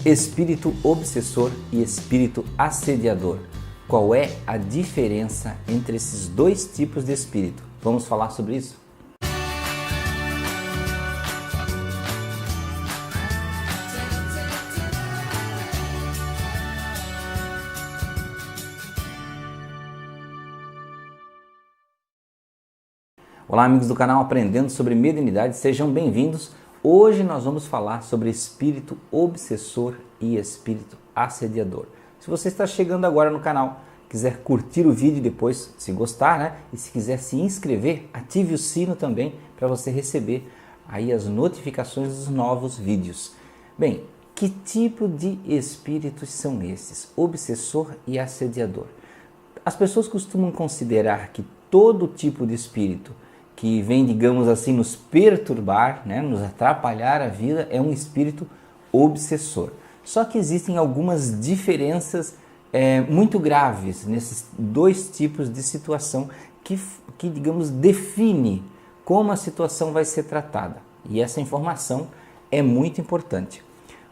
Espírito obsessor e espírito assediador. Qual é a diferença entre esses dois tipos de espírito? Vamos falar sobre isso? Olá, amigos do canal Aprendendo sobre Mediunidade, sejam bem-vindos. Hoje nós vamos falar sobre espírito obsessor e espírito assediador. Se você está chegando agora no canal, quiser curtir o vídeo depois, se gostar, né? E se quiser se inscrever, ative o sino também para você receber aí as notificações dos novos vídeos. Bem, que tipo de espíritos são esses? Obsessor e assediador. As pessoas costumam considerar que todo tipo de espírito que vem, digamos assim, nos perturbar, né, nos atrapalhar a vida, é um espírito obsessor. Só que existem algumas diferenças muito graves nesses dois tipos de situação que, digamos, define como a situação vai ser tratada. E essa informação é muito importante.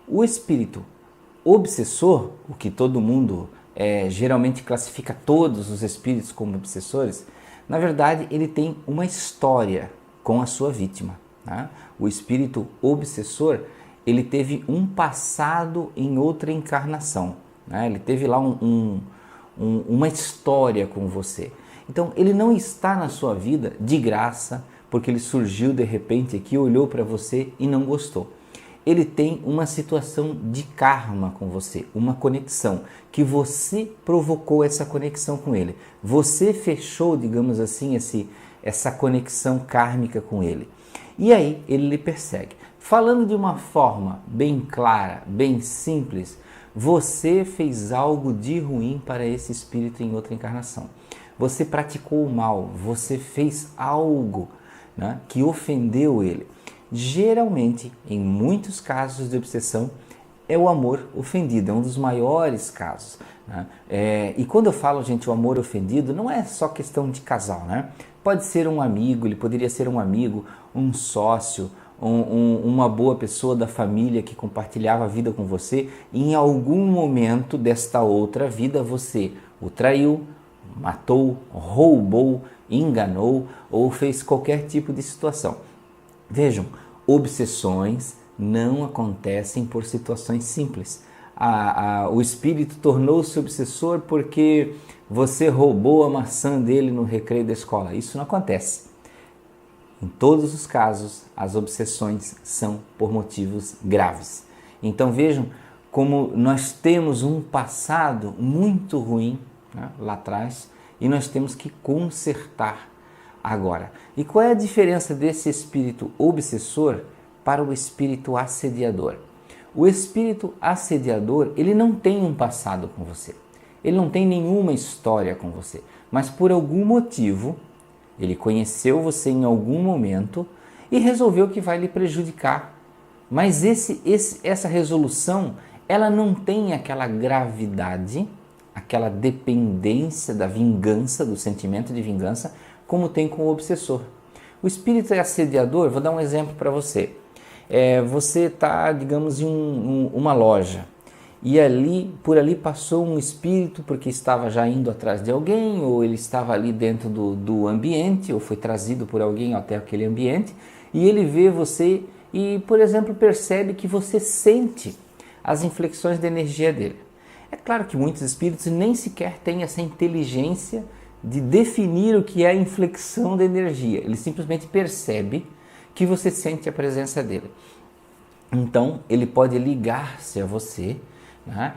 O espírito obsessor, o que todo mundo geralmente classifica todos os espíritos como obsessores, na verdade, ele tem uma história com a sua vítima. Né? O espírito obsessor, ele teve um passado em outra encarnação. Né? Ele teve lá uma história com você. Então, ele não está na sua vida de graça, porque ele surgiu de repente aqui, olhou para você e não gostou. Ele tem uma situação de karma com você, uma conexão, que você provocou essa conexão com ele. Você fechou, digamos assim, essa conexão kármica com ele. E aí ele lhe persegue. Falando de uma forma bem clara, bem simples, você fez algo de ruim para esse espírito em outra encarnação. Você praticou o mal, você fez algo, né, que ofendeu ele. Geralmente, em muitos casos de obsessão, é o amor ofendido, é um dos maiores casos. Né? E quando eu falo, gente, o amor ofendido, não é só questão de casal, né? Pode ser um amigo, ele poderia ser um amigo, um sócio, uma boa pessoa da família que compartilhava a vida com você, e em algum momento desta outra vida você o traiu, matou, roubou, enganou ou fez qualquer tipo de situação. Vejam, obsessões não acontecem por situações simples. O espírito tornou-se obsessor porque você roubou a maçã dele no recreio da escola. Isso não acontece. Em todos os casos, as obsessões são por motivos graves. Então vejam como nós temos um passado muito ruim, né, lá atrás, e nós temos que consertar agora. E qual é a diferença desse espírito obsessor para o espírito assediador? O espírito assediador, ele não tem um passado com você. Ele não tem nenhuma história com você. Mas por algum motivo, ele conheceu você em algum momento e resolveu que vai lhe prejudicar. Mas essa resolução, ela não tem aquela gravidade, aquela dependência da vingança, do sentimento de vingança, como tem com o obsessor. O espírito assediador, vou dar um exemplo para você. Você está, digamos, em uma loja e por ali passou um espírito porque estava já indo atrás de alguém, ou ele estava ali dentro do ambiente, ou foi trazido por alguém até aquele ambiente, e ele vê você e, por exemplo, percebe que você sente as inflexões da energia dele. É claro que muitos espíritos nem sequer têm essa inteligência de definir o que é a inflexão da energia. Ele simplesmente percebe que você sente a presença dele. Então, ele pode ligar-se a você, né,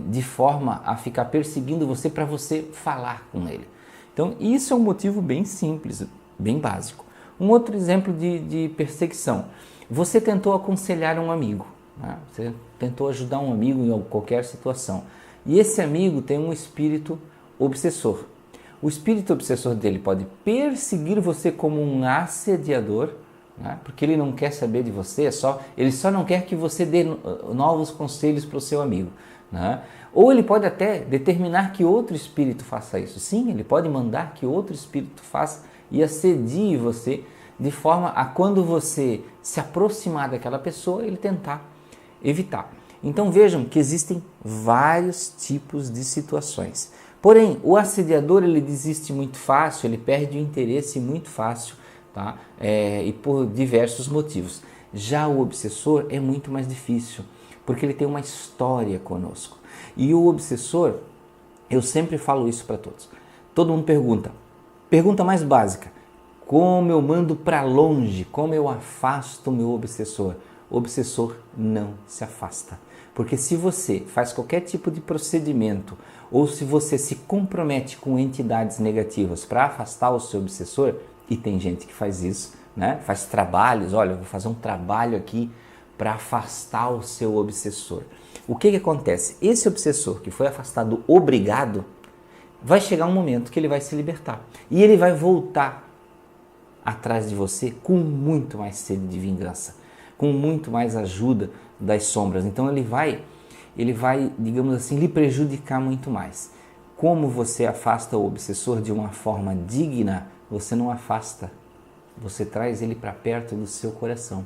de forma a ficar perseguindo você para você falar com ele. Então, isso é um motivo bem simples, bem básico. Um outro exemplo de perseguição. Você tentou aconselhar um amigo, né? Você tentou ajudar um amigo em qualquer situação. E esse amigo tem um espírito obsessor. O espírito obsessor dele pode perseguir você como um assediador, né? Porque ele não quer saber de você, ele só não quer que você dê novos conselhos para o seu amigo, né? Ou ele pode até determinar que outro espírito faça isso. Sim, ele pode mandar que outro espírito faça e assedie você, de forma a quando você se aproximar daquela pessoa, ele tentar evitar. Então vejam que existem vários tipos de situações. Porém, o assediador ele desiste muito fácil, ele perde o interesse muito fácil, tá? E por diversos motivos. Já o obsessor é muito mais difícil, porque ele tem uma história conosco. E o obsessor, eu sempre falo isso para todos. Todo mundo pergunta mais básica, como eu mando para longe, como eu afasto o meu obsessor? O obsessor não se afasta. Porque se você faz qualquer tipo de procedimento ou se você se compromete com entidades negativas para afastar o seu obsessor, e tem gente que faz isso, né? Faz trabalhos, olha, eu vou fazer um trabalho aqui para afastar o seu obsessor. O que acontece? Esse obsessor que foi afastado obrigado, vai chegar um momento que ele vai se libertar e ele vai voltar atrás de você com muito mais sede de vingança, com muito mais ajuda das sombras. Então ele vai, digamos assim, lhe prejudicar muito mais. Como você afasta o obsessor de uma forma digna, você não afasta, você traz ele para perto do seu coração.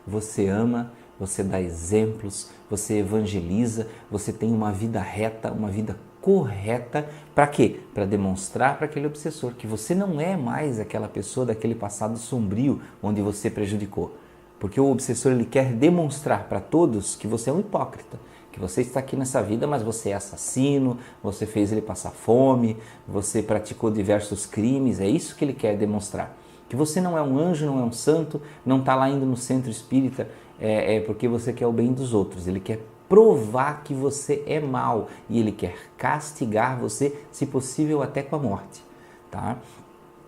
Você ama, você dá exemplos, você evangeliza, você tem uma vida reta, uma vida correta. Para quê? Para demonstrar para aquele obsessor que você não é mais aquela pessoa daquele passado sombrio onde você prejudicou. Porque o obsessor ele quer demonstrar para todos que você é um hipócrita, que você está aqui nessa vida, mas você é assassino, você fez ele passar fome, você praticou diversos crimes, é isso que ele quer demonstrar. Que você não é um anjo, não é um santo, não está lá indo no centro espírita, porque você quer o bem dos outros. Ele quer provar que você é mau e ele quer castigar você, se possível até com a morte. Tá?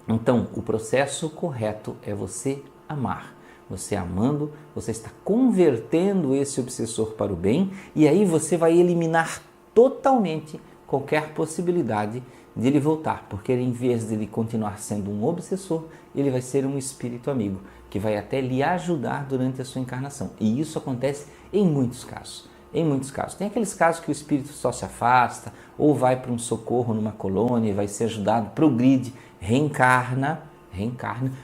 Então, o processo correto é você amar. Você amando, você está convertendo esse obsessor para o bem e aí você vai eliminar totalmente qualquer possibilidade de ele voltar, porque em vez de ele continuar sendo um obsessor, ele vai ser um espírito amigo, que vai até lhe ajudar durante a sua encarnação. E isso acontece em muitos casos. Em muitos casos. Tem aqueles casos que o espírito só se afasta, ou vai para um socorro numa colônia, vai ser ajudado, progride, reencarna,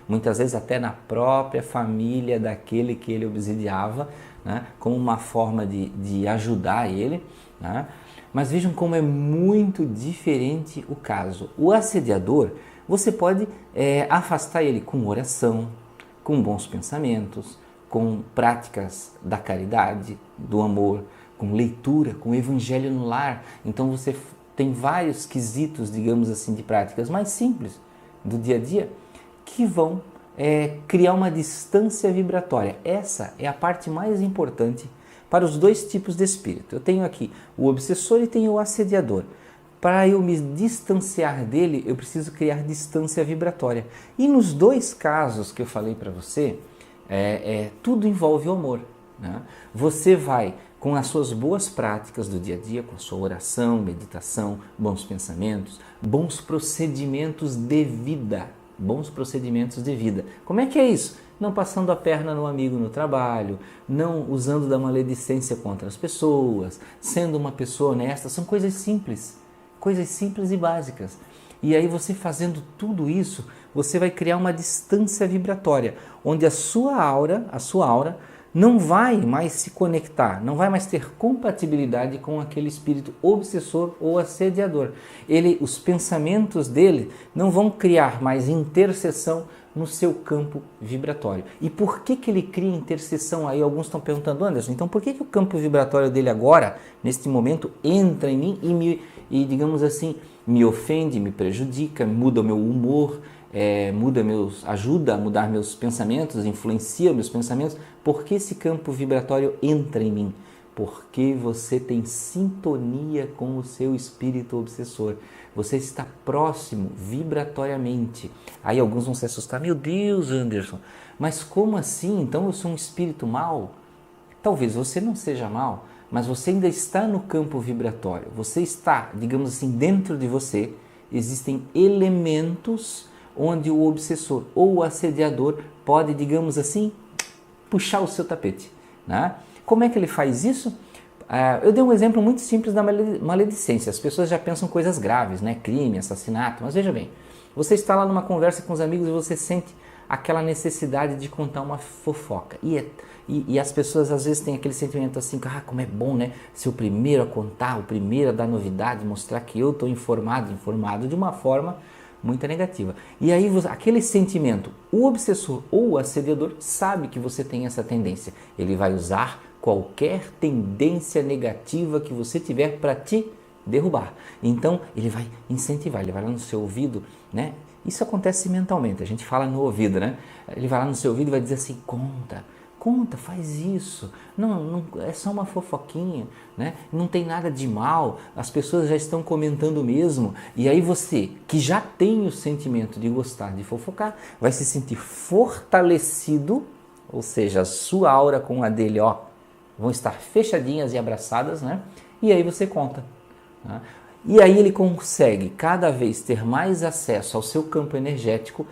muitas vezes até na própria família daquele que ele obsidiava, né, como uma forma de ajudar ele, né? Mas vejam como é muito diferente o caso. O assediador, você pode afastar ele com oração, com bons pensamentos, com práticas da caridade, do amor, com leitura, com evangelho no lar. Então você tem vários quesitos, digamos assim, de práticas mais simples do dia a dia que vão criar uma distância vibratória. Essa é a parte mais importante para os dois tipos de espírito. Eu tenho aqui o obsessor e tenho o assediador. Para eu me distanciar dele, eu preciso criar distância vibratória. E nos dois casos que eu falei para você, tudo envolve o amor, né? Você vai, com as suas boas práticas do dia a dia, com a sua oração, meditação, bons pensamentos, bons procedimentos de vida. Como é que é isso? Não passando a perna no amigo no trabalho, não usando da maledicência contra as pessoas, sendo uma pessoa honesta, são coisas simples e básicas. E aí você fazendo tudo isso, você vai criar uma distância vibratória, onde a sua aura não vai mais se conectar, não vai mais ter compatibilidade com aquele espírito obsessor ou assediador. Os pensamentos dele não vão criar mais interseção no seu campo vibratório. E por que ele cria interseção? Aí alguns estão perguntando, Anderson, então por que o campo vibratório dele agora, neste momento, entra em mim e digamos assim, me ofende, me prejudica, muda o meu humor, ajuda a mudar meus pensamentos, influencia meus pensamentos? Por que esse campo vibratório entra em mim? Porque você tem sintonia com o seu espírito obsessor. Você está próximo vibratoriamente. Aí alguns vão se assustar. Meu Deus, Anderson, mas como assim? Então eu sou um espírito mau? Talvez você não seja mau, mas você ainda está no campo vibratório. Você está, digamos assim, dentro de você. Existem elementos onde o obsessor ou o assediador pode, digamos assim, puxar o seu tapete, né? Como é que ele faz isso? Eu dei um exemplo muito simples da maledicência. As pessoas já pensam coisas graves, né? Crime, assassinato. Mas veja bem, você está lá numa conversa com os amigos e você sente aquela necessidade de contar uma fofoca. E as pessoas às vezes têm aquele sentimento assim, como é bom, né? Ser o primeiro a contar, o primeiro a dar novidade, mostrar que eu estou informado de uma forma muito negativa. E aí aquele sentimento, o obsessor ou o assediador sabe que você tem essa tendência. Ele vai usar qualquer tendência negativa que você tiver para te derrubar. Então ele vai incentivar, ele vai lá no seu ouvido, né? Isso acontece mentalmente, a gente fala no ouvido, né? Ele vai lá no seu ouvido e vai dizer assim, conta, faz isso, não, é só uma fofoquinha, né? Não tem nada de mal, as pessoas já estão comentando mesmo, e aí você, que já tem o sentimento de gostar de fofocar, vai se sentir fortalecido, ou seja, a sua aura com a dele, vão estar fechadinhas e abraçadas, né? E aí você conta, né? E aí ele consegue cada vez ter mais acesso ao seu campo energético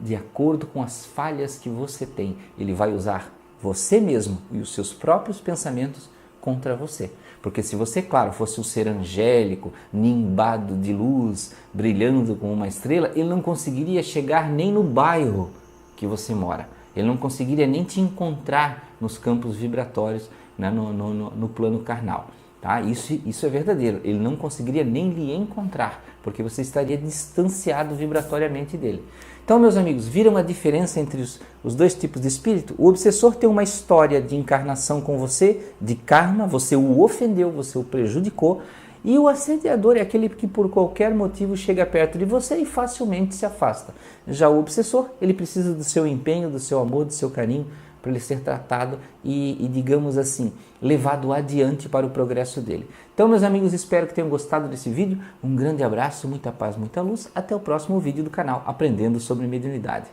de acordo com as falhas que você tem. Ele vai usar você mesmo e os seus próprios pensamentos contra você. Porque se você, claro, fosse um ser angélico, nimbado de luz, brilhando como uma estrela, ele não conseguiria chegar nem no bairro que você mora. Ele não conseguiria nem te encontrar nos campos vibratórios, né, no plano carnal. Tá? Isso é verdadeiro. Ele não conseguiria nem lhe encontrar, porque você estaria distanciado vibratoriamente dele. Então, meus amigos, viram a diferença entre os dois tipos de espírito? O obsessor tem uma história de encarnação com você, de karma, você o ofendeu, você o prejudicou, e o assediador é aquele que por qualquer motivo chega perto de você e facilmente se afasta. Já o obsessor, ele precisa do seu empenho, do seu amor, do seu carinho, para ele ser tratado e, digamos assim, levado adiante para o progresso dele. Então, meus amigos, espero que tenham gostado desse vídeo. Um grande abraço, muita paz, muita luz. Até o próximo vídeo do canal Aprendendo sobre Mediunidade.